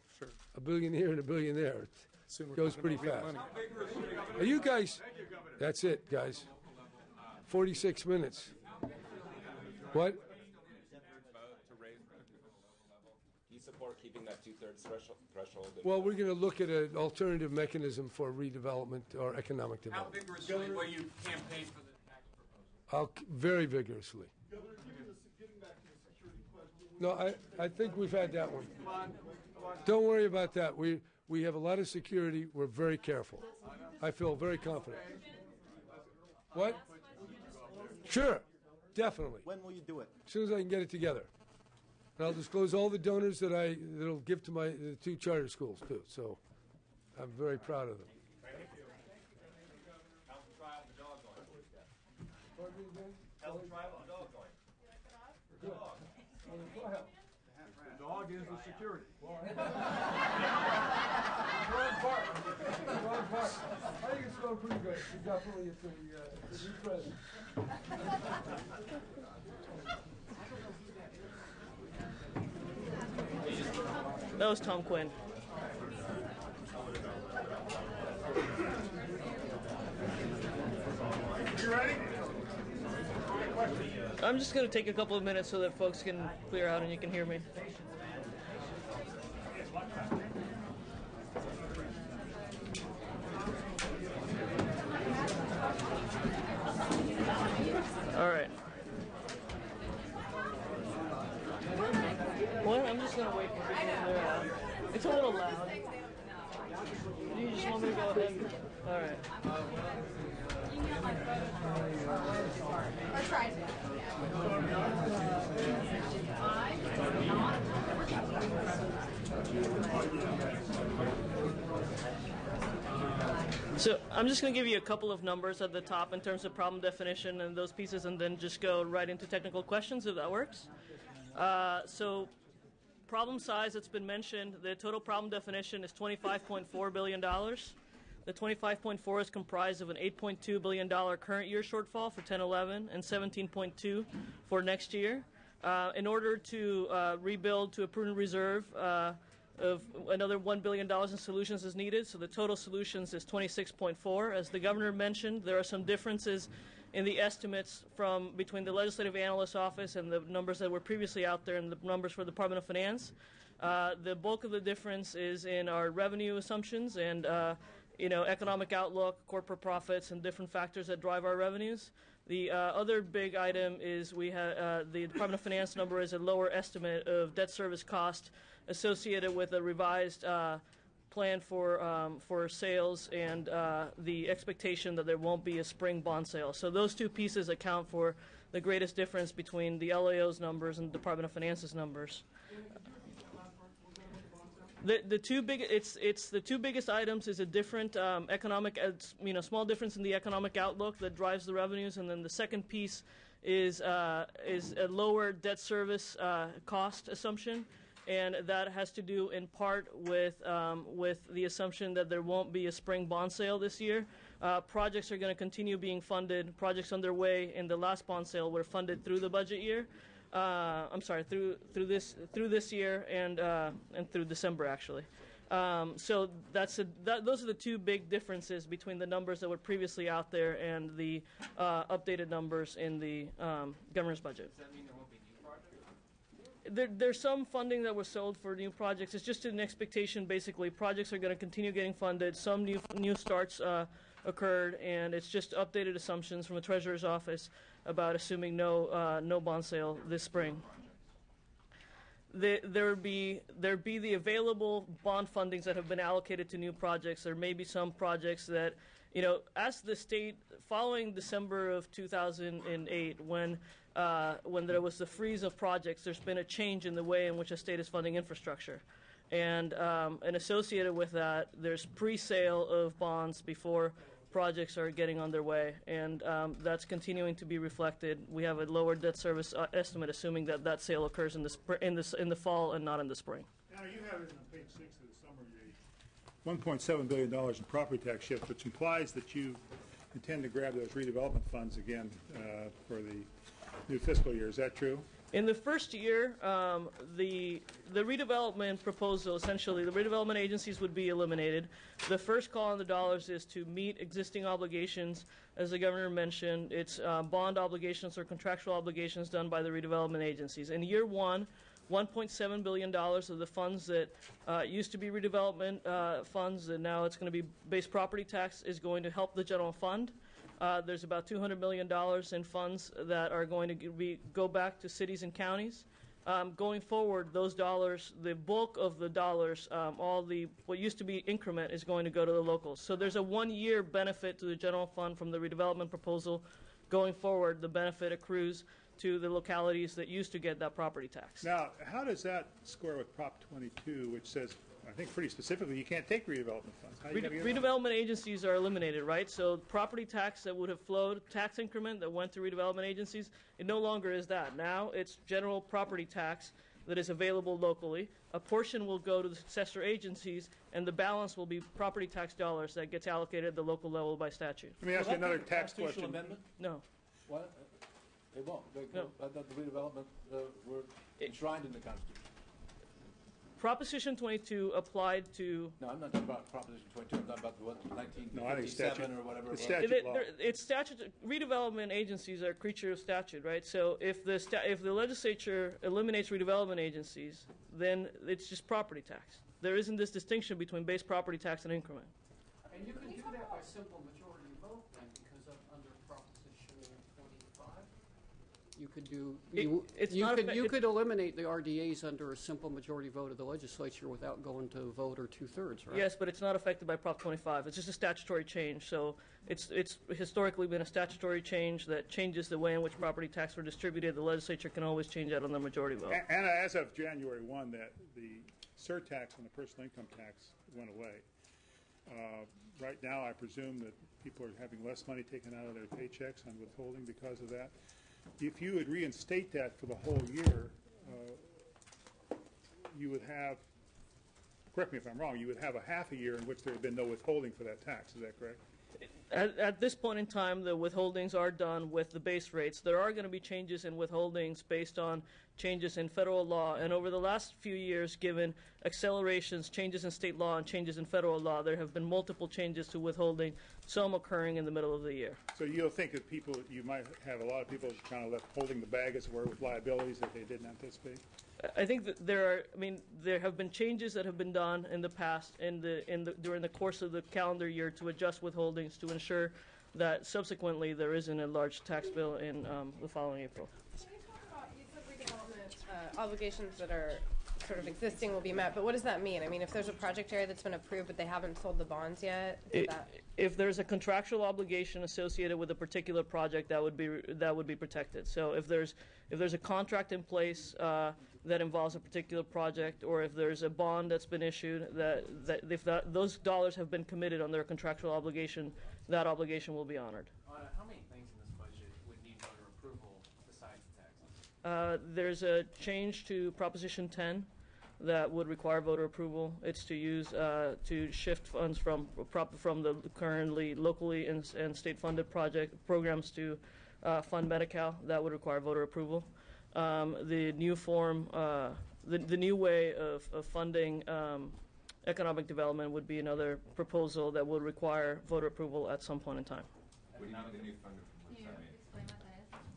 $1 billion here and $1 billion there. It goes pretty fast. Are you guys? That's it, guys. 46 minutes. What? Do you support keeping that two-thirds threshold? Well, we're going to look at an alternative mechanism for redevelopment or economic How development. vigorously will you campaign for the tax proposal? Very vigorously. Governor, getting back to the security question. No, I think we've had that one. Don't worry about that. We have a lot of security. We're very careful. I feel very confident. What? Sure, definitely. When will you do it? As soon as I can get it together. And I'll disclose all the donors that'll give to the 2 charter schools too. So I'm very proud of them. How's the trial of the dog going? Pardon me again? How's the trial of the dog going? Good. Dog. The dog is the security. Wrong part. Wrong part. I think it's going pretty good. Definitely, it's a new president. That was Tom Quinn. You ready? I'm just going to take a couple of minutes so that folks can clear out and you can hear me. All right. What? I'm just going to wait for people to clear out. It's a little loud. You just want me to go ahead? All right. Or try to. So I'm just going to give you a couple of numbers at the top in terms of problem definition and those pieces, and then just go right into technical questions if that works. So problem size that's been mentioned, the total problem definition is $25.4 billion. The 25.4 is comprised of an $8.2 billion current year shortfall for 10-11 and 17.2 for next year. In order to rebuild to a prudent reserve of another $1 billion in solutions is needed, so the total solutions is 26.4. As the governor mentioned, there are some differences in the estimates from between the Legislative Analyst's Office and the numbers that were previously out there and the numbers for the Department of Finance. The bulk of the difference is in our revenue assumptions and economic outlook, corporate profits, and different factors that drive our revenues. The other big item is we have the Department of Finance number is a lower estimate of debt service cost associated with a revised plan for sales and the expectation that there won't be a spring bond sale. So those two pieces account for the greatest difference between the LAO's numbers and the Department of Finance's numbers. The two biggest items is a different economic, small difference in the economic outlook that drives the revenues, and then the second piece is a lower debt service cost assumption, and that has to do in part with the assumption that there won't be a spring bond sale this year. Projects are going to continue being funded. Projects underway in the last bond sale were funded through the budget year. Through this year and through December actually. So those are the two big differences between the numbers that were previously out there and the updated numbers in the governor's budget. Does that mean there won't be new projects? There's some funding that was sold for new projects. It's just an expectation. Basically, projects are going to continue getting funded. Some new starts occurred, and it's just updated assumptions from the Treasurer's Office about assuming no bond sale this spring. There'd be the available bond fundings that have been allocated to new projects. There may be some projects that, as the state, following December of 2008, when there was the freeze of projects, there's been a change in the way in which a state is funding infrastructure. And associated with that, there's pre-sale of bonds before projects are getting underway, and that's continuing to be reflected. We have a lower debt service estimate, assuming that sale occurs in the fall and not in the spring. Now you have it on page 6 of the summary, $1.7 billion in property tax shift, which implies that you intend to grab those redevelopment funds again for the new fiscal year. Is that true? In the first year, the redevelopment proposal, essentially, the redevelopment agencies would be eliminated. The first call on the dollars is to meet existing obligations. As the governor mentioned, it's bond obligations or contractual obligations done by the redevelopment agencies. In year one, $1.7 billion of the funds that used to be redevelopment funds, and now it's going to be base property tax, is going to help the general fund. There's about $200 million in funds that are going to go back to cities and counties. Going forward, those dollars, the bulk of the dollars, what used to be increment is going to go to the locals. So there's a 1-year benefit to the general fund from the redevelopment proposal. Going forward, the benefit accrues to the localities that used to get that property tax. Now, how does that square with Prop 22, which says I think pretty specifically, you can't take redevelopment funds. How you gonna get around Redevelopment agencies are eliminated, right? So property tax that would have flowed, tax increment that went to redevelopment agencies, it no longer is that. Now it's general property tax that is available locally. A portion will go to the successor agencies, and the balance will be property tax dollars that gets allocated at the local level by statute. Let me ask you another tax question. Amendment? No. What? It won't. No. I thought the redevelopment were enshrined in the Constitution. Proposition 22 applied to... No, I'm not talking about Proposition 22. I'm talking about what, 1957 or whatever. It's statute law. It's statute. Redevelopment agencies are a creature of statute, right? So if the legislature eliminates redevelopment agencies, then it's just property tax. There isn't this distinction between base property tax and increment. And you can do that by simple majority vote, then, because under Proposition 25, you could do you could eliminate the RDAs under a simple majority vote of the legislature without going to a vote or 2/3, right? Yes, but it's not affected by Prop 25. It's just a statutory change. So it's historically been a statutory change that changes the way in which property tax were distributed. The legislature can always change that on the majority vote. And as of January 1, that the surtax on the personal income tax went away. Right now, I presume that people are having less money taken out of their paychecks on withholding because of that. If you would reinstate that for the whole year, you would have, correct me if I'm wrong, you would have a half a year in which there had been no withholding for that tax. Is that correct? At this point in time, the withholdings are done with the base rates. There are going to be changes in withholdings based on changes in federal law. And over the last few years, given accelerations, changes in state law, and changes in federal law, there have been multiple changes to withholding, some occurring in the middle of the year. So you'll think that you might have a lot of people kind of left holding the bag, as it were, with liabilities that they didn't anticipate? I think that there have been changes that have been done in the past during the course of the calendar year to adjust withholdings to ensure that subsequently there isn't a large tax bill in the following April. Can you talk about, you said redevelopment obligations that are sort of existing will be met, but what does that mean? I mean, if there's a project area that's been approved but they haven't sold the bonds yet, if there's a contractual obligation associated with a particular project, that would be protected. So if there's a contract in place that involves a particular project, or if there's a bond that's been issued, those dollars have been committed under a contractual obligation, that obligation will be honored. How many things in this budget would need voter approval besides the taxes? There's a change to Proposition 10 that would require voter approval. It's to use to shift funds from the currently locally and state-funded programs to fund Medi-Cal. That would require voter approval. The new form, the new way of funding economic development would be another proposal that would require voter approval at some point in time. What do you mean the new funding?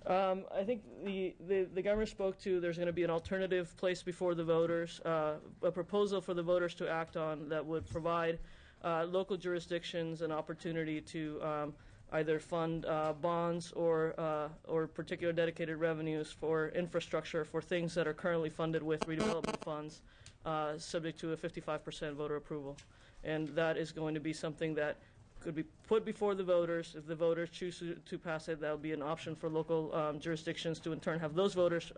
I think the governor spoke to there's going to be an alternative place before the voters, a proposal for the voters to act on that would provide local jurisdictions an opportunity to either fund bonds or particular dedicated revenues for infrastructure for things that are currently funded with redevelopment funds, subject to a 55% voter approval. And that is going to be something that could be put before the voters. If the voters choose to pass it, that will be an option for local jurisdictions to in turn have those voters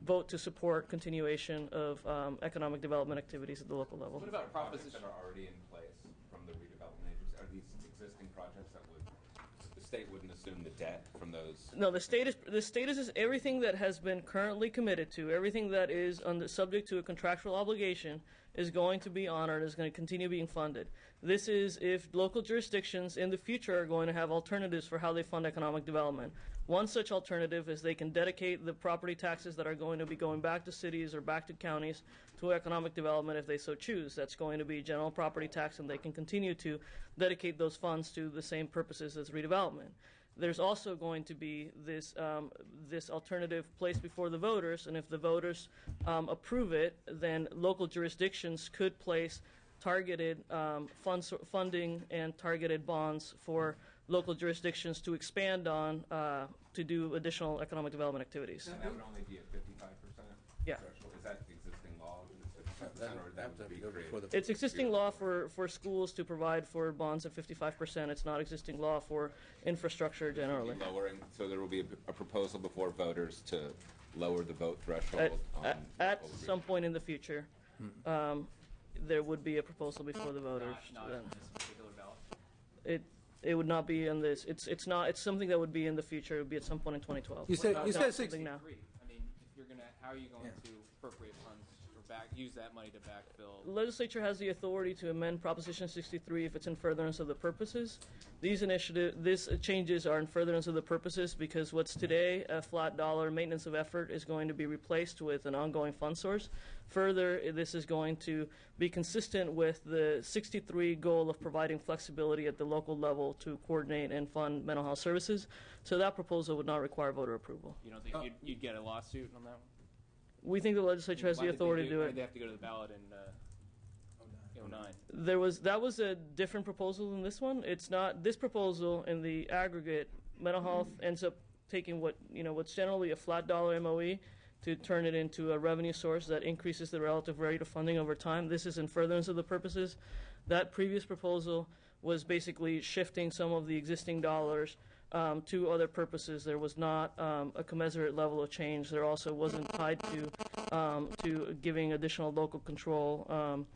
vote to support continuation of economic development activities at the local level. What about propositions that are already in place from the redevelopment agency? Are these existing projects that the state wouldn't assume the debt from those? No, the state is everything that has been currently committed to, everything that is subject to a contractual obligation is going to be honored, is going to continue being funded. This is if local jurisdictions in the future are going to have alternatives for how they fund economic development. One such alternative is they can dedicate the property taxes that are going to be going back to cities or back to counties to economic development if they so choose. That's going to be general property tax, and they can continue to dedicate those funds to the same purposes as redevelopment. There's also going to be this alternative place before the voters, and if the voters approve it, then local jurisdictions could place targeted funding and targeted bonds for local jurisdictions to expand on to do additional economic development activities. And that would only be at 55%? Yeah. Threshold. Is that the existing law? Or that would be created? It's existing law for schools to provide for bonds at 55%. It's not existing law for infrastructure generally. Lowering, so there will be a proposal before voters to lower the vote threshold? At some point in the future. there would be a proposal before the voters. Not then. on this particular ballot. It would not be in this. It's not. It's something that would be in the future. It would be at some point in 2012. You said Not 60. now. I mean, if you're gonna, how are you going to appropriate funds or use that money to backfill? The legislature has the authority to amend Proposition 63 if it's in furtherance of the purposes. These changes are in furtherance of the purposes because what's today a flat dollar maintenance of effort is going to be replaced with an ongoing fund source. Further, this is going to be consistent with the 63 goal of providing flexibility at the local level to coordinate and fund mental health services. So that proposal would not require voter approval. You don't think you'd get a lawsuit on that one? We think the legislature has the authority to do Why it. did they have to go to the ballot in 2009? That was a different proposal than this one. It's not this proposal in the aggregate. Mental health ends up taking what's generally a flat dollar MOE to turn it into a revenue source that increases the relative rate of funding over time. This is in furtherance of the purposes. That previous proposal was basically shifting some of the existing dollars to other purposes. There was not a commensurate level of change. There also wasn't tied to giving additional local control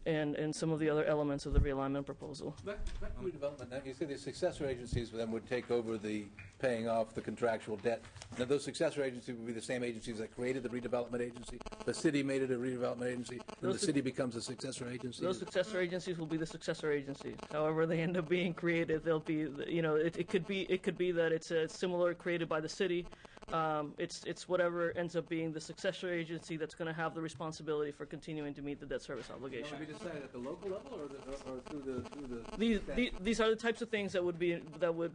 and some of the other elements of the realignment proposal. Back to redevelopment, you say the successor agencies then would take over the paying off the contractual debt. Now, those successor agencies would be the same agencies that created the redevelopment agency. The city made it a redevelopment agency, and the city becomes a successor agency. Those successor agencies will be the successor agencies. However they end up being created, they'll be, it could be that it's a similar created by the city. It's whatever ends up being the successor agency that's going to have the responsibility for continuing to meet the debt service obligation. Will it be decided at the local level or through the These are the types of things that would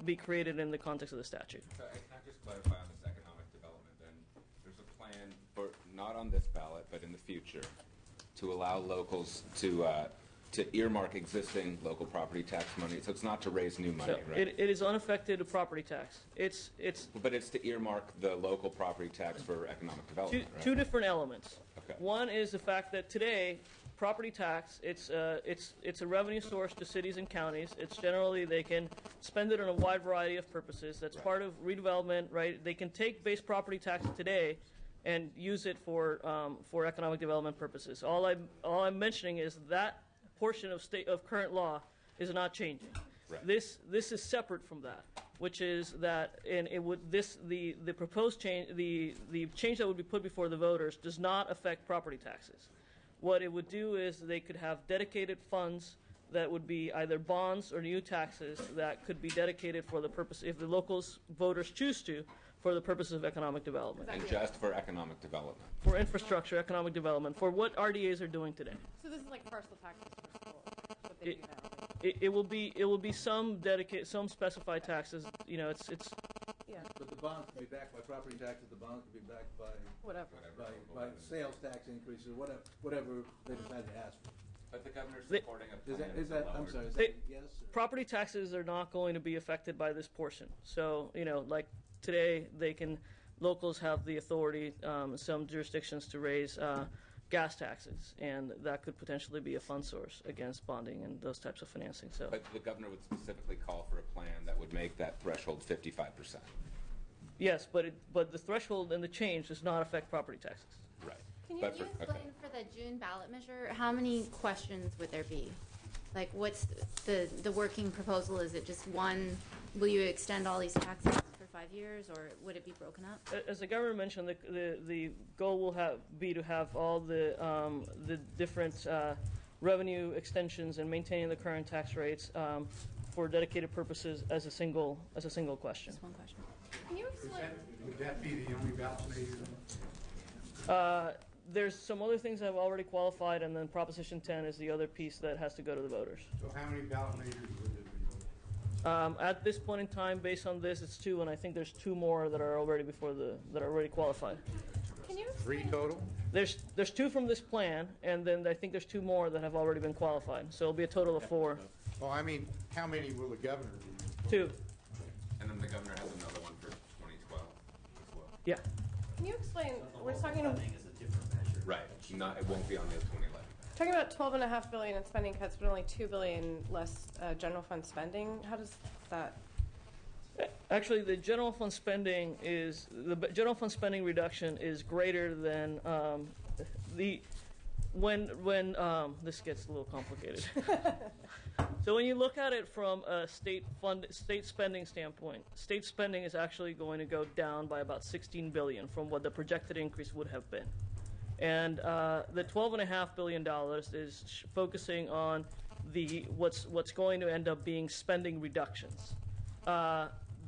be created in the context of the statute. Can I just clarify on this economic development then? There's a plan for, not on this ballot, but in the future, to allow locals to earmark existing local property tax money. So it's not to raise new money, So right? it is unaffected property tax. But it's to earmark the local property tax for economic development, right? Two different elements. Okay. One is the fact that today, property tax, it's a revenue source to cities and counties. It's generally, they can spend it on a wide variety of purposes. That's part of redevelopment, right? They can take base property tax today and use it for economic development purposes. All I'm mentioning is that portion of current law is not changing. Right. This is separate from that, which is that the proposed change, the change that would be put before the voters does not affect property taxes. What it would do is they could have dedicated funds that would be either bonds or new taxes that could be dedicated for the purpose, if the locals voters choose to, for the purposes of economic development. And just for economic development. For infrastructure, economic development, for what RDAs are doing today. So this is like parcel taxes for schools, what they do now. It will be some specified taxes. It's. Yeah. But the bonds can be backed by property taxes. The bonds can be backed by by sales tax increases, whatever they decide to ask for. But the governor's supporting a plan. Is that I'm sorry. Is that yes? Property taxes are not going to be affected by this portion. So like today, locals have the authority in some jurisdictions to raise gas taxes, and that could potentially be a fund source against bonding and those types of financing. So. But the governor would specifically call for a plan that would make that threshold 55%. Yes, but the threshold and the change does not affect property taxes. Right. Can you explain for the June ballot measure, how many questions would there be? Like, what's the working proposal? Is it just one? Will you extend all these taxes for 5 years, or would it be broken up? As the governor mentioned, the goal will be to have all the different revenue extensions and maintaining the current tax rates for dedicated purposes as a single question. Just one question. Can you explain? Would that be the only ballot measure? There's some other things that have already qualified, and then Proposition 10 is the other piece that has to go to the voters. So how many ballot measures would there be? At this point in time, based on this, it's 2, and I think there's 2 more that are already that are already qualified. Can you 3 total? There's 2 from this plan, and then I think there's 2 more that have already been qualified. So it'll be a total of 4. Well, I mean, how many will the governor do? 2. And then the governor has another one for 2012 as well. Yeah. Can you explain? We're talking Right. It won't be on the 2011. talking about $12.5 billion in spending cuts, but only $2 billion less general fund spending. How does that? Actually, the general fund spending reduction is greater than when this gets a little complicated. So when you look at it from a state spending standpoint, state spending is actually going to go down by about $16 billion from what the projected increase would have been, and the $12.5 billion is focusing on what's going to end up being spending reductions.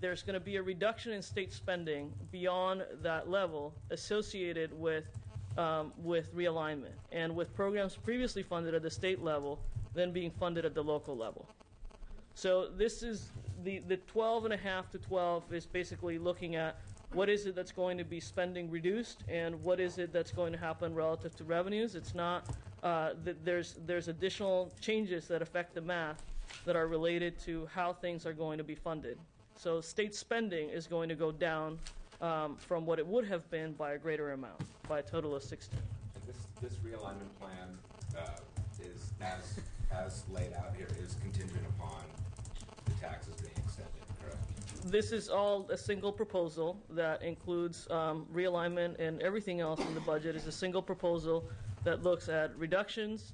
There's going to be a reduction in state spending beyond that level associated with realignment and with programs previously funded at the state level then being funded at the local level. So this is the 12.5 to 12 is basically looking at what is it that's going to be spending reduced and what is it that's going to happen relative to revenues. It's not that there's additional changes that affect the math that are related to how things are going to be funded. So state spending is going to go down from what it would have been by a greater amount, by a total of 16. This realignment plan is, as laid out here, is contingent upon the taxes being extended, correct? This is all a single proposal that includes realignment, and everything else in the budget is a single proposal that looks at reductions,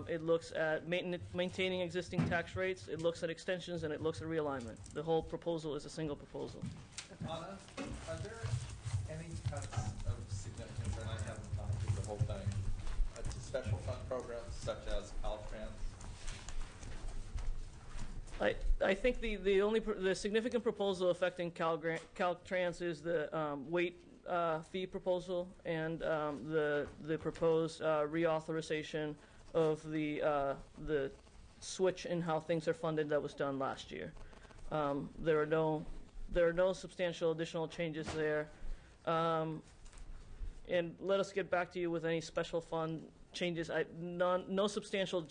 it looks at maintaining existing tax rates, it looks at extensions, and it looks at realignment. The whole proposal is a single proposal. Anna, are there any cuts of significance, and I haven't gone through the whole thing, to special fund programs such as Caltrans? I think the significant proposal affecting Caltrans is the weight fee proposal and the proposed reauthorization of the switch in how things are funded that was done last year. There are no substantial additional changes there. And let us get back to you with any special fund changes. No substantial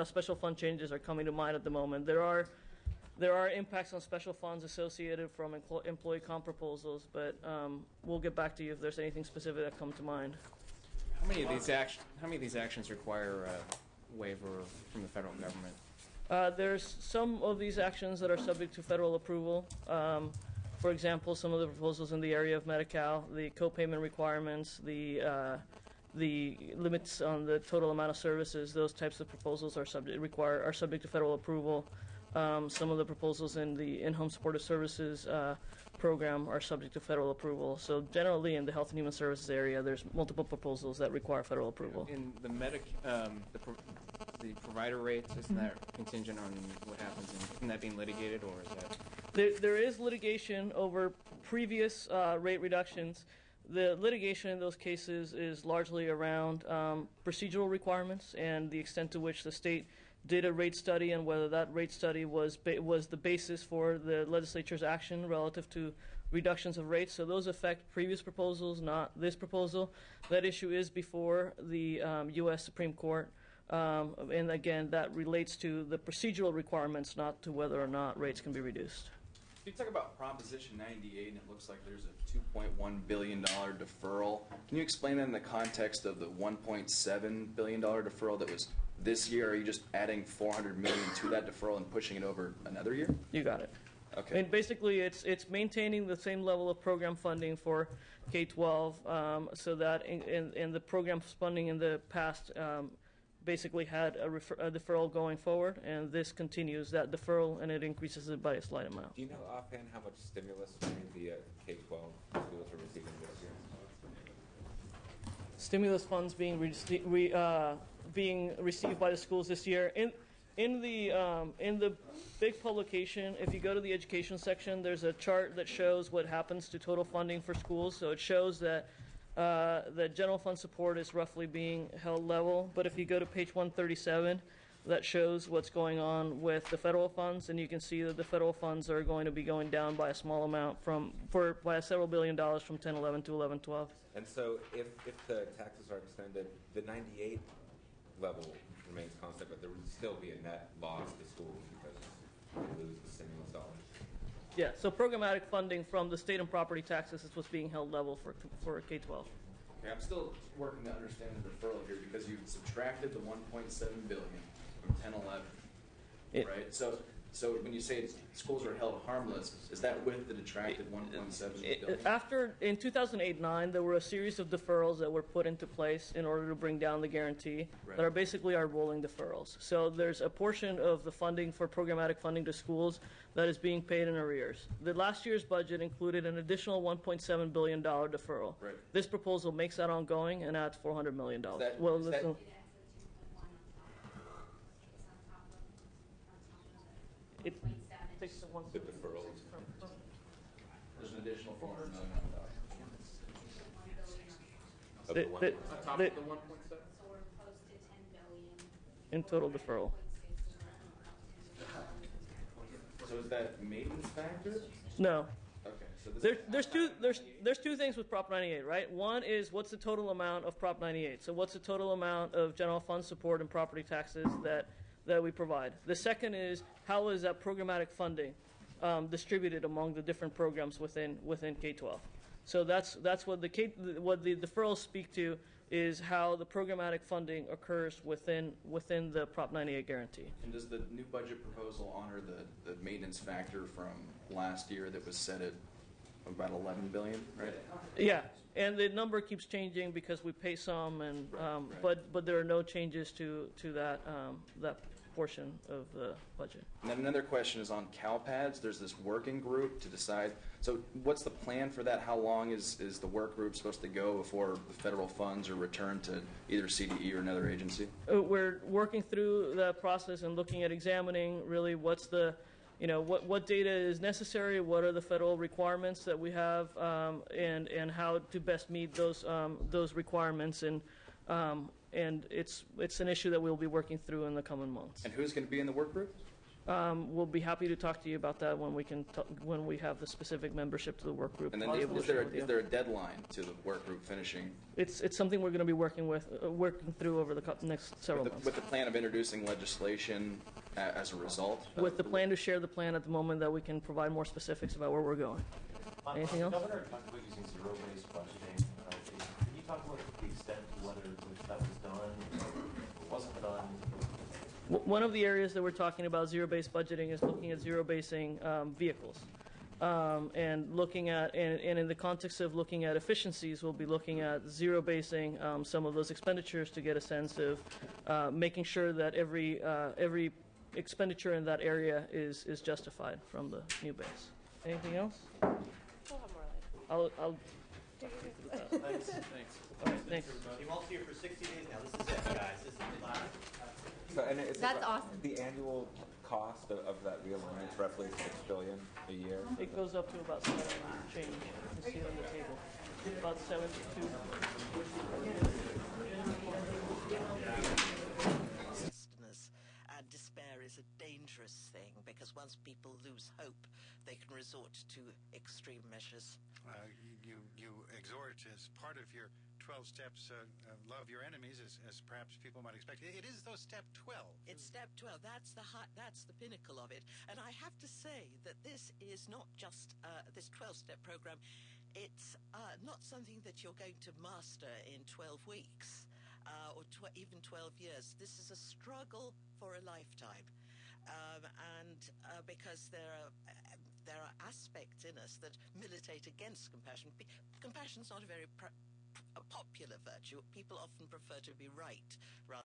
special fund changes are coming to mind at the moment. There are impacts on special funds associated from employee comp proposals, but we'll get back to you if there's anything specific that comes to mind. How many of these actions require a waiver from the federal government? There's some of these actions that are subject to federal approval. For example, some of the proposals in the area of Medi-Cal, the co-payment requirements, the limits on the total amount of services, those types of proposals are subject to federal approval. Some of the proposals in the in-home supportive services program are subject to federal approval. So generally in the health and human services area, there's multiple proposals that require federal approval. In the the provider rates, isn't that contingent on what happens? Isn't that being litigated, or is that? There is litigation over previous rate reductions. The litigation in those cases is largely around procedural requirements and the extent to which the state did a rate study and whether that rate study was the basis for the legislature's action relative to reductions of rates. So those affect previous proposals, not this proposal. That issue is before the U.S. Supreme Court. And again, that relates to the procedural requirements, not to whether or not rates can be reduced. You talk about Proposition 98, and it looks like there's a $2.1 billion deferral. Can you explain that in the context of the $1.7 billion deferral that was this year? Are you just adding $400 million to that deferral and pushing it over another year? You got it. Okay. And basically, it's maintaining the same level of program funding for K-12, so that in the program funding in the past basically had a deferral going forward, and this continues that deferral, and it increases it by a slight amount. Do you know offhand how much stimulus money the K-12 schools are receiving this year? Stimulus funds being received by the schools this year. In the big publication, if you go to the education section, there's a chart that shows what happens to total funding for schools. So it shows that the general fund support is roughly being held level. But if you go to page 137, that shows what's going on with the federal funds, and you can see that the federal funds are going to be going down by a small amount by several $billion from 10-11 to 11-12. And so if the taxes are extended, the 98 level remains constant, but there would still be a net loss to schools because they lose the stimulus dollars. Yeah, so programmatic funding from the state and property taxes is what's being held level for K-12. Okay, I'm still working to understand the deferral here because you subtracted the $1.7 billion from 10-11, right? So So when you say schools are held harmless, is that with the detracted 1.7 billion? In 2008-9, there were a series of deferrals that were put into place in order to bring down the guarantee that are basically our rolling deferrals. So there's a portion of the funding for programmatic funding to schools that is being paid in arrears. The last year's budget included an additional $1.7 billion deferral. Right. This proposal makes that ongoing and adds $400 million. It takes the one. The deferrals. There's an additional $400 million. On top of the 1.7? In total deferral. So is that maintenance factor? No. Okay. So this There's two things with Prop 98, right? One is what's the total amount of Prop 98? So what's the total amount of general fund support and property taxes that we provide? The second is how is that programmatic funding distributed among the different programs within K-12? So that's what the deferrals speak to is how the programmatic funding occurs within the Prop 98 guarantee. And does the new budget proposal honor the maintenance factor from last year that was set at about $11 billion, right? Yeah, and the number keeps changing because we pay some, and but there are no changes to that portion of the budget. And then another question is on CalPads. There's this working group to decide. So what's the plan for that? How long is the work group supposed to go before the federal funds are returned to either CDE or another agency? We're working through the process and looking at examining really what's the, what data is necessary, what are the federal requirements that we have, and how to best meet those requirements. And it's an issue that we'll be working through in the coming months. And who's going to be in the work group? We'll be happy to talk to you about that when we have the specific membership to the work group. And then is there a deadline to the work group finishing? It's something we're going to be working through over the next several months. With the plan of introducing legislation as a result? With the plan to share the plan at the moment that we can provide more specifics about where we're going. Anything else? The governor talked about using zero-based budgeting. Can you talk about the extent to whether that was done or wasn't done? One of the areas that we're talking about zero-based budgeting is looking at zero-basing vehicles. And looking at, and in the context of looking at efficiencies, we'll be looking at zero-basing some of those expenditures to get a sense of making sure that every expenditure in that area is justified from the new base. Anything else? We'll have more later. I'll Thanks. All right, thanks. You all here for 60 days now. This is it, guys. This is the last. So, and is That's awesome. The annual cost of that realignment is roughly $6 billion a year. It goes up to about 7 change. You can see it on the table. About 72. And despair is a dangerous thing because once people lose hope, they can resort to extreme measures. You exhort as part of your 12 steps, love your enemies, as perhaps people might expect. It is though step 12. It's step 12. That's the pinnacle of it. And I have to say that this is not just this 12-step program. It's not something that you're going to master in 12 weeks or even 12 years. This is a struggle for a lifetime, and because there are aspects in us that militate against compassion. Compassion's not a very popular virtue. People often prefer to be right rather